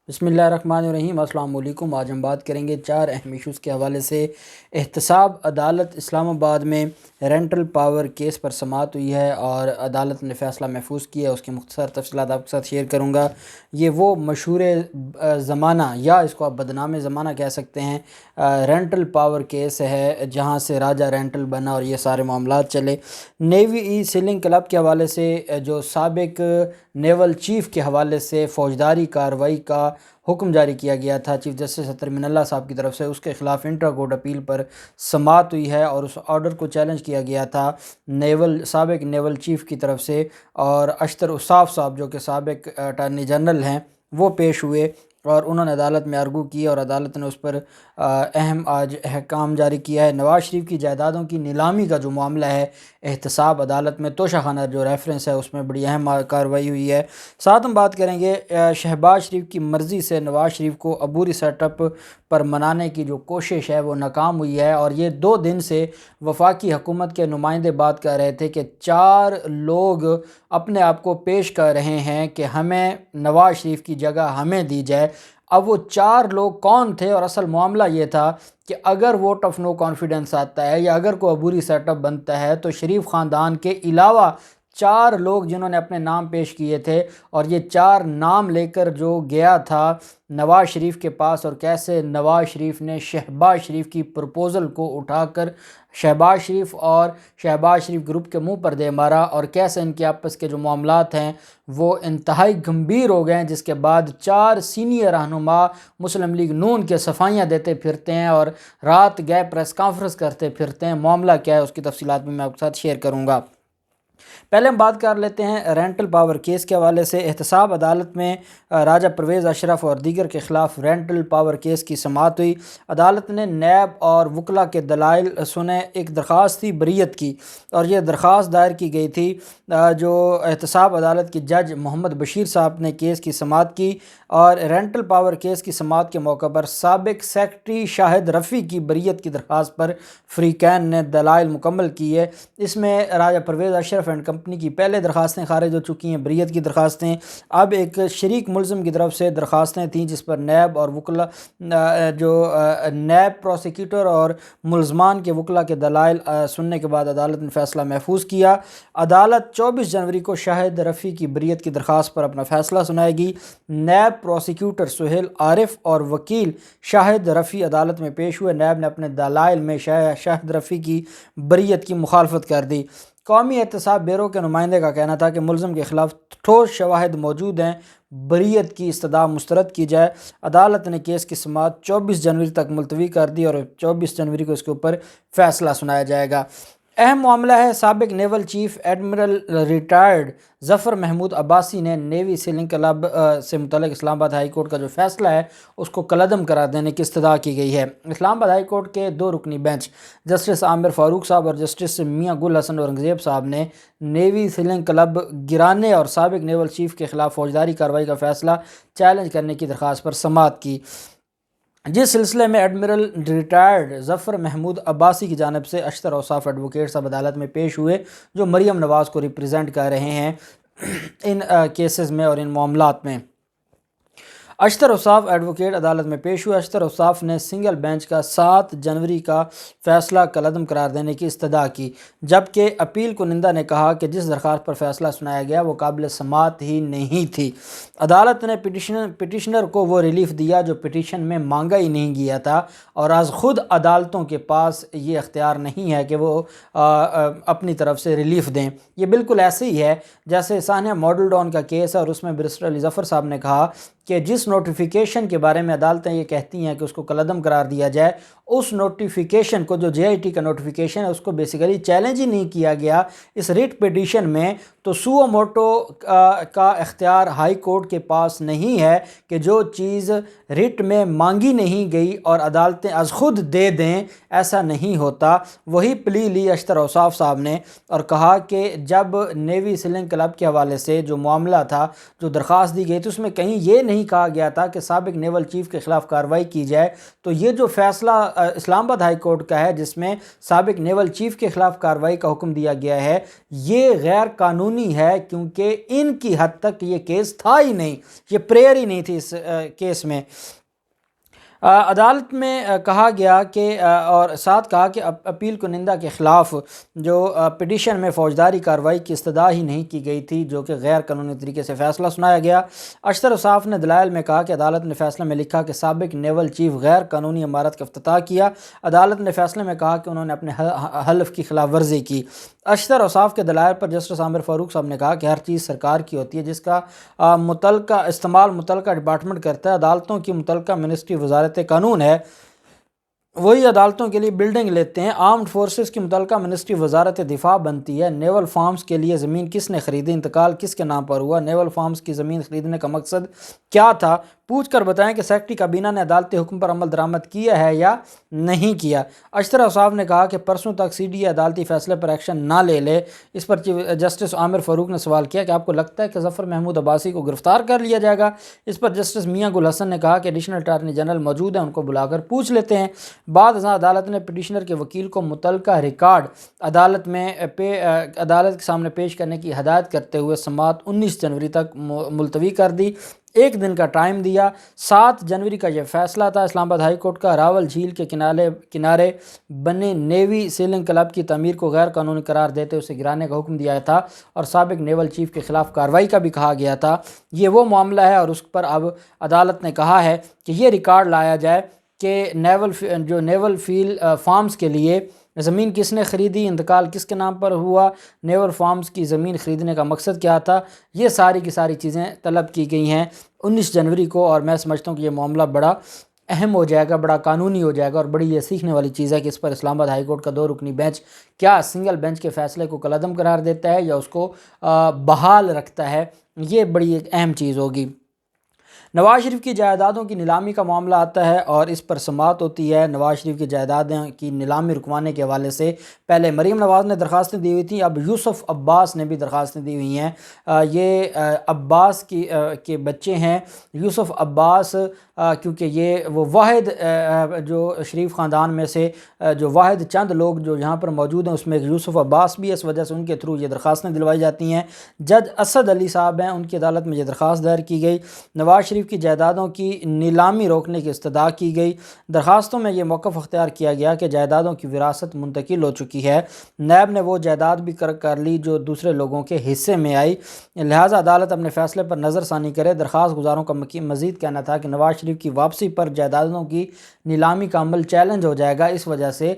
بسم اللہ الرحمن الرحیم۔ السلام علیکم۔ آج ہم بات کریں گے 4 اہم ایشوز کے حوالے سے۔ احتساب عدالت اسلام آباد میں رینٹل پاور کیس پر سماعت ہوئی ہے اور عدالت نے فیصلہ محفوظ کیا ہے، اس کی مختصر تفصیلات آپ کے ساتھ شیئر کروں گا۔ یہ وہ مشہور زمانہ یا اس کو آپ بدنام زمانہ کہہ سکتے ہیں رینٹل پاور کیس ہے، جہاں سے راجہ رینٹل بنا اور یہ سارے معاملات چلے۔ نیوی سیلنگ کلب کے حوالے سے جو سابق نیول چیف کے حوالے سے فوجداری کارروائی کا حکم جاری کیا گیا تھا چیف جسٹس اطہر من اللہ صاحب کی طرف سے، اس کے خلاف انٹرا کورٹ اپیل پر سماعت ہوئی ہے اور اس آرڈر کو چیلنج کیا گیا تھا سابق نیول چیف کی طرف سے، اور اشتر اصاف صاحب جو کہ سابق اٹارنی جنرل ہیں وہ پیش ہوئے اور انہوں نے عدالت میں آرگو کی اور عدالت نے اس پر اہم آج احکام جاری کیا ہے۔ نواز شریف کی جائیدادوں کی نیلامی کا جو معاملہ ہے، احتساب عدالت میں توشہ خانہ جو ریفرنس ہے اس میں بڑی اہم کارروائی ہوئی ہے۔ ساتھ ہم بات کریں گے شہباز شریف کی مرضی سے نواز شریف کو عبوری سیٹ اپ پر منانے کی جو کوشش ہے وہ ناکام ہوئی ہے، اور یہ 2 دن سے وفاقی حکومت کے نمائندے بات کر رہے تھے کہ 4 لوگ اپنے آپ کو پیش کر رہے ہیں کہ ہمیں نواز شریف کی جگہ ہمیں دی جائے۔ اب وہ 4 لوگ کون تھے؟ اور اصل معاملہ یہ تھا کہ اگر ووٹ آف نو کانفیڈنس آتا ہے یا اگر کوئی عبوری سیٹ اپ بنتا ہے تو شریف خاندان کے علاوہ 4 لوگ جنہوں نے اپنے نام پیش کیے تھے، اور یہ 4 نام لے کر جو گیا تھا نواز شریف کے پاس، اور کیسے نواز شریف نے شہباز شریف کی پرپوزل کو اٹھا کر شہباز شریف اور شہباز شریف گروپ کے منہ پر دے مارا، اور کیسے ان کے آپس کے جو معاملات ہیں وہ انتہائی گمبھیر ہو گئے ہیں، جس کے بعد 4 سینئر رہنما مسلم لیگ نون کے صفائیاں دیتے پھرتے ہیں اور رات گئے پریس کانفرنس کرتے پھرتے ہیں۔ معاملہ کیا ہے اس کی تفصیلات بھی میں آپ کے ساتھ شیئر کروں گا۔ پہلے ہم بات کر لیتے ہیں رینٹل پاور کیس کے حوالے سے۔ احتساب عدالت میں راجہ پرویز اشرف اور دیگر کے خلاف رینٹل پاور کیس کی سماعت ہوئی۔ عدالت نے نیب اور وکلا کے دلائل سنے، ایک درخواست بریت کی، اور یہ درخواست دائر کی گئی تھی۔ جو احتساب عدالت کی جج محمد بشیر صاحب نے کیس کی سماعت کی، اور رینٹل پاور کیس کی سماعت کے موقع پر سابق سیکرٹری شاہد رفیع کی بریت کی درخواست پر فریقین نے دلائل مکمل کیے۔ اس میں راجہ پرویز اشرف اینڈ کمپنی کی پہلے درخواستیں خارج ہو چکی ہیں، بریت کی درخواستیں۔ اب ایک شریک ملزم کی طرف سے درخواستیں تھیں جس پر نیب اور وکلا جو نیب پروسیکیوٹر اور ملزمان کے وکلا کے دلائل سننے کے بعد عدالت نے فیصلہ محفوظ کیا۔ عدالت 24 جنوری کو شاہد رفیع کی بریت کی درخواست پر اپنا فیصلہ سنائے گی۔ نیب پروسیکیوٹر سہیل عارف اور وکیل شاہد رفیع عدالت میں پیش ہوئے۔ نیب نے اپنے دلائل میں شاہد رفیع کی بریت کی مخالفت کر دی۔ قومی احتساب بیورو کے نمائندے کا کہنا تھا کہ ملزم کے خلاف ٹھوس شواہد موجود ہیں، بریت کی استدعا مسترد کی جائے۔ عدالت نے کیس کی سماعت 24 جنوری تک ملتوی کر دی، اور 24 جنوری کو اس کے اوپر فیصلہ سنایا جائے گا۔ اہم معاملہ ہے، سابق نیول چیف ایڈمرل ریٹائرڈ ظفر محمود عباسی نے نیوی سیلنگ کلب سے متعلق اسلام آباد ہائی کورٹ کا جو فیصلہ ہے اس کو کالعدم قرار دینے کی استدعا کی گئی ہے۔ اسلام آباد ہائی کورٹ کے 2 رکنی بینچ جسٹس عامر فاروق صاحب اور جسٹس میاں گل حسن اورنگزیب صاحب نے نیوی سیلنگ کلب گرانے اور سابق نیول چیف کے خلاف فوجداری کارروائی کا فیصلہ چیلنج کرنے کی درخواست پر سماعت کی، جس سلسلے میں ایڈمرل ریٹائرڈ ظفر محمود عباسی کی جانب سے اشتر اوصاف ایڈوکیٹ صاحب عدالت میں پیش ہوئے، جو مریم نواز کو ریپریزنٹ کر رہے ہیں ان کیسز میں اور ان معاملات میں۔ اشتر اوصاف ایڈوکیٹ عدالت میں پیش ہوئے۔ اشتر اوصاف نے سنگل بینچ کا 7 جنوری کا فیصلہ کالعدم قرار دینے کی استدعا کی، جبکہ اپیل کنندہ نے کہا کہ جس درخواست پر فیصلہ سنایا گیا وہ قابل سماعت ہی نہیں تھی۔ عدالت نے پٹیشنر کو وہ ریلیف دیا جو پٹیشن میں مانگا ہی نہیں گیا تھا، اور از خود عدالتوں کے پاس یہ اختیار نہیں ہے کہ وہ اپنی طرف سے ریلیف دیں۔ یہ بالکل ایسے ہی ہے جیسے ثانیہ ماڈل ٹاؤن کا کیس ہے، اور اس میں بیرسٹر علی ظفر صاحب نے کہا کہ جس نوٹیفیکیشن کے بارے میں عدالتیں یہ کہتی ہیں کہ اس کو کالعدم قرار دیا جائے، اس نوٹیفیکیشن کو جو جے آئی ٹی کا نوٹیفیکیشن ہے اس کو بیسیکلی چیلنج ہی نہیں کیا گیا اس ریٹ پیٹیشن میں، تو سو موٹو کا اختیار ہائی کورٹ کے پاس نہیں ہے کہ جو چیز ریٹ میں مانگی نہیں گئی اور عدالتیں از خود دے دیں، ایسا نہیں ہوتا۔ وہی پلی لی اشتر اوصاف صاحب نے اور کہا کہ جب نیوی سیلنگ کلب کے حوالے سے جو معاملہ تھا، جو درخواست دی گئی تھی، اس میں کہیں یہ نہیں نہیں کہا گیا تھا کہ سابق نیول چیف کے خلاف کارروائی کی جائے، تو یہ جو فیصلہ اسلام آباد ہائی کورٹ کا ہے جس میں سابق نیول چیف کے خلاف کارروائی کا حکم دیا گیا ہے، یہ غیر قانونی ہے، کیونکہ ان کی حد تک یہ کیس تھا ہی نہیں، یہ پریئر ہی نہیں تھی اس کیس میں۔ عدالت میں کہا گیا کہ اور ساتھ کہا کہ اپیل کنندہ کے خلاف جو پٹیشن میں فوجداری کارروائی کی استدعا ہی نہیں کی گئی تھی، جو کہ غیر قانونی طریقے سے فیصلہ سنایا گیا۔ اشتر اوصاف نے دلائل میں کہا کہ عدالت نے فیصلے میں لکھا کہ سابق نیول چیف غیر قانونی عمارت کا افتتاح کیا۔ عدالت نے فیصلے میں کہا کہ انہوں نے اپنے حلف کی خلاف ورزی کی۔ اشتر اوصاف کے دلائل پر جسٹس عامر فاروق صاحب نے کہا کہ ہر چیز سرکار کی ہوتی ہے جس کا متعلقہ ڈپارٹمنٹ کرتا ہے۔ عدالتوں کی متعلقہ منسٹری وزارت قانون ہے، وہی عدالتوں کے لیے بلڈنگ لیتے ہیں۔ آرمڈ فورسز کی متعلقہ منسٹری وزارت دفاع بنتی ہے۔ نیول فارمز کے لیے زمین کس نے خریدی، انتقال کس کے نام پر ہوا، نیول فارمز کی زمین خریدنے کا مقصد کیا تھا، پوچھ کر بتائیں کہ سیکرٹری کابینہ نے عدالتی حکم پر عمل درآمد کیا ہے یا نہیں کیا۔ اشتر اوصاف نے کہا کہ پرسوں تک سی ڈی اے عدالتی فیصلے پر ایکشن نہ لے لے۔ اس پر جسٹس عامر فاروق نے سوال کیا کہ آپ کو لگتا ہے کہ ظفر محمود عباسی کو گرفتار کر لیا جائے گا؟ اس پر جسٹس میاں گل حسن نے کہا کہ ایڈیشنل اٹارنی جنرل موجود ہیں، ان کو بلا کر پوچھ لیتے ہیں۔ بعد ازاں عدالت نے پٹیشنر کے وکیل کو متعلقہ ریکارڈ عدالت کے سامنے پیش کرنے کی ہدایت کرتے ہوئے سماعت 19 جنوری تک ملتوی کر دی، 1 دن کا ٹائم دیا۔ 7 جنوری کا یہ فیصلہ تھا۔ اسلام آباد ہائی کورٹ کا راول جھیل کے کنارے بنے نیوی سیلنگ کلب کی تعمیر کو غیر قانونی قرار دیتے اسے گرانے کا حکم دیا تھا، اور سابق نیول چیف کے خلاف کارروائی کا بھی کہا گیا تھا۔ یہ وہ معاملہ ہے اور اس پر اب عدالت نے کہا ہے کہ یہ ریکارڈ لایا جائے کہ نیول فیل فارمز کے لیے زمین کس نے خریدی، انتقال کس کے نام پر ہوا، نیول فارمز کی زمین خریدنے کا مقصد کیا تھا۔ یہ ساری کی ساری چیزیں طلب کی گئی ہیں 19 جنوری کو، اور میں سمجھتا ہوں کہ یہ معاملہ بڑا اہم ہو جائے گا، بڑا قانونی ہو جائے گا، اور بڑی یہ سیکھنے والی چیز ہے کہ اس پر اسلام آباد ہائی کورٹ کا 2 رکنی بینچ کیا سنگل بینچ کے فیصلے کو کالعدم قرار دیتا ہے یا اس کو بحال رکھتا ہے۔ یہ بڑی ایک اہم چیز ہوگی۔ نواز شریف کی جائیدادوں کی نیلامی کا معاملہ آتا ہے اور اس پر سماعت ہوتی ہے۔ نواز شریف کی جائیدادوں کی نیلامی رکوانے کے حوالے سے پہلے مریم نواز نے درخواستیں دی ہوئی تھیں، اب یوسف عباس نے بھی درخواستیں دی ہوئی ہیں۔ یہ عباس کے بچے ہیں، یوسف عباس، کیونکہ یہ وہ واحد جو شریف خاندان میں سے جو واحد چند لوگ جو یہاں پر موجود ہیں اس میں ایک یوسف عباس بھی ہے، اس وجہ سے ان کے تھرو یہ درخواستیں دلوائی جاتی ہیں۔ جج اسد علی صاحب ہیں، ان کی عدالت میں یہ درخواست دائر کی گئی۔ نواز شریف کی جائیدادوں کی نیلامی روکنے کی استدعا کی گئی۔ درخواستوں میں یہ موقف اختیار کیا گیا کہ جائیدادوں کی وراثت منتقل ہو چکی ہے، نیب نے وہ جائیداد بھی کر لی جو دوسرے لوگوں کے حصے میں آئی، لہٰذا عدالت اپنے فیصلے پر نظر ثانی کرے۔ درخواست گزاروں کا مزید کہنا تھا کہ نواز شریف کی واپسی پر جائیدادوں کی نیلامی کا عمل چیلنج ہو جائے گا، اس وجہ سے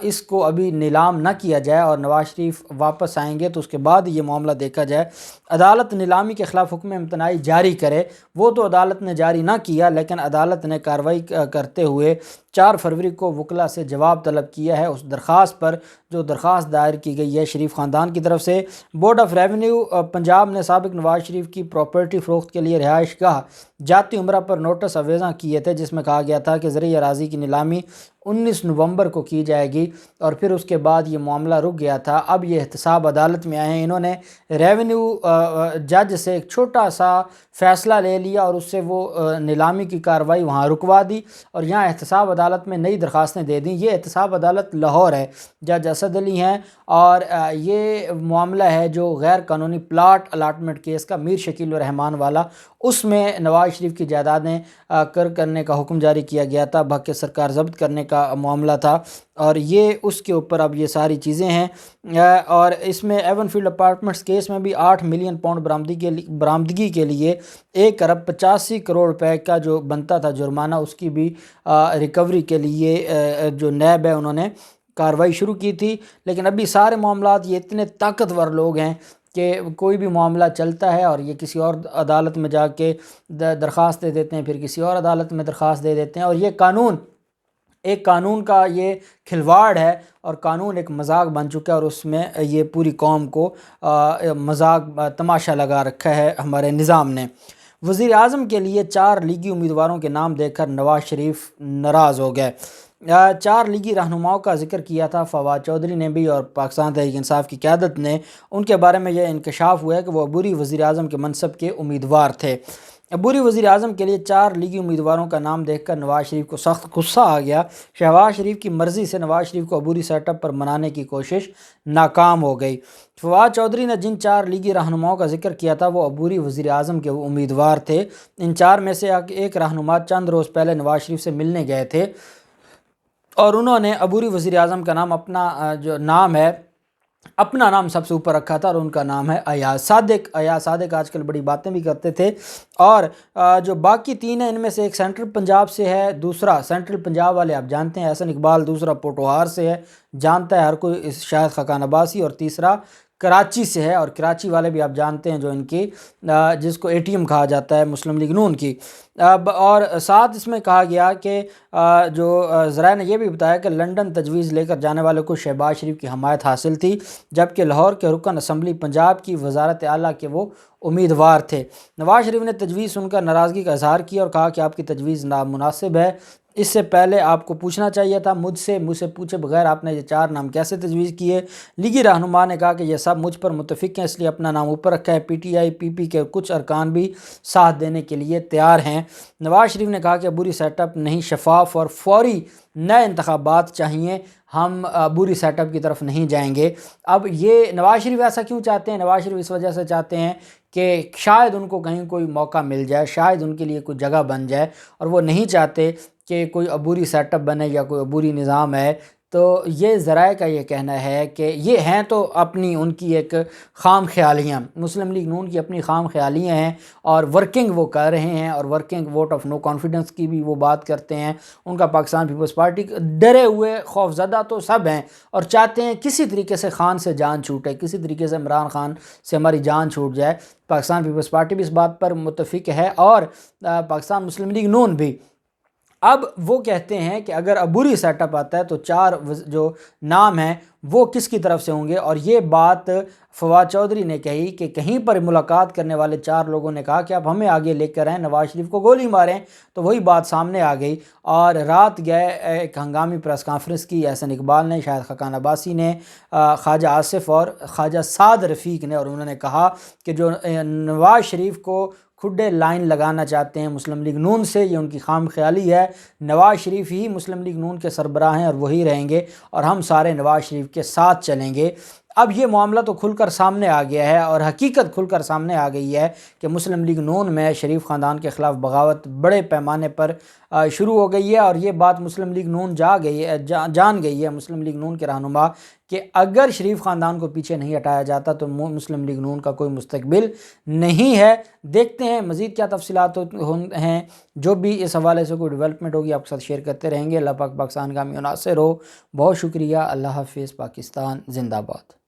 اس کو ابھی نیلام نہ کیا جائے، اور نواز شریف واپس آئیں گے تو اس کے بعد یہ معاملہ دیکھا جائے۔ عدالت نیلامی کے خلاف حکم امتناعی جاری کرے، وہ تو عدالت نے جاری نہ کیا، لیکن عدالت نے کارروائی کرتے ہوئے 4 فروری کو وکلاء سے جواب طلب کیا ہے اس درخواست پر جو درخواست دائر کی گئی ہے شریف خاندان کی طرف سے۔ بورڈ آف ریونیو پنجاب نے سابق نواز شریف کی پراپرٹی فروخت کے لیے رہائش گاہ جاتی عمرہ پر نوٹس آویزاں کیے تھے، جس میں کہا گیا تھا کہ زرعی اراضی کی نیلامی 19 نومبر کو کی جائے گی، اور پھر اس کے بعد یہ معاملہ رک گیا تھا۔ اب یہ احتساب عدالت میں آئے ہیں، انہوں نے ریونیو جج سے ایک چھوٹا سا فیصلہ لے لیا اور اس سے وہ نیلامی کی کارروائی وہاں رکوا دی، اور یہاں احتساب عدالت میں نئی درخواستیں دے دیں۔ یہ احتساب عدالت لاہور ہے، جج اسد علی ہیں، اور یہ معاملہ ہے جو غیر قانونی پلاٹ الاٹمنٹ کیس کا میر شکیل الرحمان والا، اس میں نواز شریف کی جائیدادیں کرنے کا حکم جاری کیا گیا تھا، بھاگ سرکار ضبط کرنے کا معاملہ تھا، اور یہ اس کے اوپر اب یہ ساری چیزیں ہیں۔ اور اس میں ایون فیلڈ اپارٹمنٹس کیس میں بھی 8 ملین پاؤنڈ برآمدگی کے لیے 1 ارب 85 کروڑ روپے کا جو بنتا تھا جرمانہ، اس کی بھی ریکوری کے لیے جو نیب ہے انہوں نے کارروائی شروع کی تھی۔ لیکن ابھی سارے معاملات یہ اتنے طاقتور لوگ ہیں کہ کوئی بھی معاملہ چلتا ہے اور یہ کسی اور عدالت میں جا کے درخواست دے دیتے ہیں، پھر کسی اور عدالت میں درخواست دے دیتے ہیں، اور یہ قانون کا یہ کھلواڑ ہے، اور قانون ایک مذاق بن چکا ہے، اور اس میں یہ پوری قوم کو مذاق تماشا لگا رکھا ہے ہمارے نظام نے۔ وزیر اعظم کے لیے 4 لیگی امیدواروں کے نام دیکھ کر نواز شریف ناراض ہو گئے۔ 4 لیگی رہنماؤں کا ذکر کیا تھا فواد چودھری نے بھی، اور پاکستان تحریک انصاف کی قیادت نے، ان کے بارے میں یہ انکشاف ہوا ہے کہ وہ عبوری وزیر اعظم کے منصب کے امیدوار تھے۔ عبوری وزیر اعظم کے لیے 4 لیگی امیدواروں کا نام دیکھ کر نواز شریف کو سخت غصہ آ گیا۔ شہباز شریف کی مرضی سے نواز شریف کو عبوری سیٹ اپ پر منانے کی کوشش ناکام ہو گئی۔ فواد چودھری نے جن 4 لیگی رہنماؤں کا ذکر کیا تھا وہ عبوری وزیر اعظم کے امیدوار تھے۔ ان 4 میں سے ایک رہنما چند روز پہلے نواز شریف سے ملنے گئے تھے اور انہوں نے عبوری وزیر اعظم کا نام اپنا نام سب سے اوپر رکھا تھا، اور ان کا نام ہے ایاز صادق۔ ایاز صادق آج کل بڑی باتیں بھی کرتے تھے، اور جو باقی 3 ہیں ان میں سے ایک سینٹرل پنجاب سے ہے، دوسرا سینٹرل پنجاب والے آپ جانتے ہیں احسن اقبال، دوسرا پوٹوہار سے ہے، جانتا ہے ہر کوئی شاہد خاقان عباسی، اور تیسرا کراچی سے ہے، اور کراچی والے بھی آپ جانتے ہیں جو ان کی جس کو اے ٹی ایم کہا جاتا ہے مسلم لیگ نون کی۔ اور ساتھ اس میں کہا گیا کہ جو ذرائع نے یہ بھی بتایا کہ لنڈن تجویز لے کر جانے والے کو شہباز شریف کی حمایت حاصل تھی، جبکہ لاہور کے رکن اسمبلی پنجاب کی وزارت اعلیٰ کے وہ امیدوار تھے۔ نواز شریف نے تجویز سن کر ناراضگی کا اظہار کیا اور کہا کہ آپ کی تجویز نامناسب ہے، اس سے پہلے آپ کو پوچھنا چاہیے تھا، مجھ سے پوچھے بغیر آپ نے یہ 4 نام کیسے تجویز کیے؟ لیگی رہنما نے کہا کہ یہ سب مجھ پر متفق ہیں، اس لیے اپنا نام اوپر رکھا ہے۔ پی ٹی آئی پی پی کے کچھ ارکان بھی ساتھ دینے کے لیے تیار ہیں۔ نواز شریف نے کہا کہ عبوری سیٹ اپ نہیں، شفاف اور فوری نئے انتخابات چاہیے، ہم عبوری سیٹ اپ کی طرف نہیں جائیں گے۔ اب یہ نواز شریف ایسا کیوں چاہتے ہیں؟ نواز شریف اس وجہ سے چاہتے ہیں کہ شاید ان کو کہیں کوئی موقع مل جائے، شاید ان کے لیے کوئی جگہ بن جائے، اور وہ نہیں چاہتے کہ کوئی عبوری سیٹ اپ بنے یا کوئی عبوری نظام ہے۔ تو یہ ذرائع کا یہ کہنا ہے کہ یہ ہیں تو اپنی ان کی ایک خام خیالیاں، مسلم لیگ نون کی اپنی خام خیالیاں ہیں، اور ورکنگ وہ کر رہے ہیں، اور working vote of no confidence کی بھی وہ بات کرتے ہیں۔ ان کا پاکستان پیپلز پارٹی ڈرے ہوئے خوف زدہ تو سب ہیں، اور چاہتے ہیں کسی طریقے سے خان سے جان چھوٹے، کسی طریقے سے عمران خان سے ہماری جان چھوٹ جائے۔ پاکستان پیپلز پارٹی بھی اس بات پر متفق ہے، اور پاکستان مسلم لیگ نون بھی۔ اب وہ کہتے ہیں کہ اگر عبوری سیٹ اپ آتا ہے تو 4 جو نام ہیں وہ کس کی طرف سے ہوں گے، اور یہ بات فواد چودھری نے کہی کہ کہیں پر ملاقات کرنے والے 4 لوگوں نے کہا کہ آپ ہمیں آگے لے کر آئیں، نواز شریف کو گولی ماریں، تو وہی بات سامنے آ گئی۔ اور رات گئے ایک ہنگامی پریس کانفرنس کی احسن اقبال نے، شاہد خاقان عباسی نے، خواجہ آصف اور خواجہ سعد رفیق نے، اور انہوں نے کہا کہ جو نواز شریف کو کھڈے لائن لگانا چاہتے ہیں مسلم لیگ نون سے، یہ ان کی خام خیالی ہے۔ نواز شریف ہی مسلم لیگ نون کے سربراہ ہیں اور وہی رہیں گے، اور ہم سارے نواز شریف کے ساتھ چلیں گے۔ اب یہ معاملہ تو کھل کر سامنے آ گیا ہے، اور حقیقت کھل کر سامنے آ گئی ہے کہ مسلم لیگ نون میں شریف خاندان کے خلاف بغاوت بڑے پیمانے پر شروع ہو گئی ہے، اور یہ بات مسلم لیگ نون جان گئی ہے مسلم لیگ نون کے رہنما کہ اگر شریف خاندان کو پیچھے نہیں ہٹایا جاتا تو مسلم لیگ نون کا کوئی مستقبل نہیں ہے۔ دیکھتے ہیں مزید کیا تفصیلات ہیں، جو بھی اس حوالے سے کوئی ڈیولپمنٹ ہوگی آپ کے ساتھ شیئر کرتے رہیں گے۔ اللہ پاک پاکستان کا حامی و ناصر ہو۔ بہت شکریہ، اللہ حافظ، پاکستان زندہ باد۔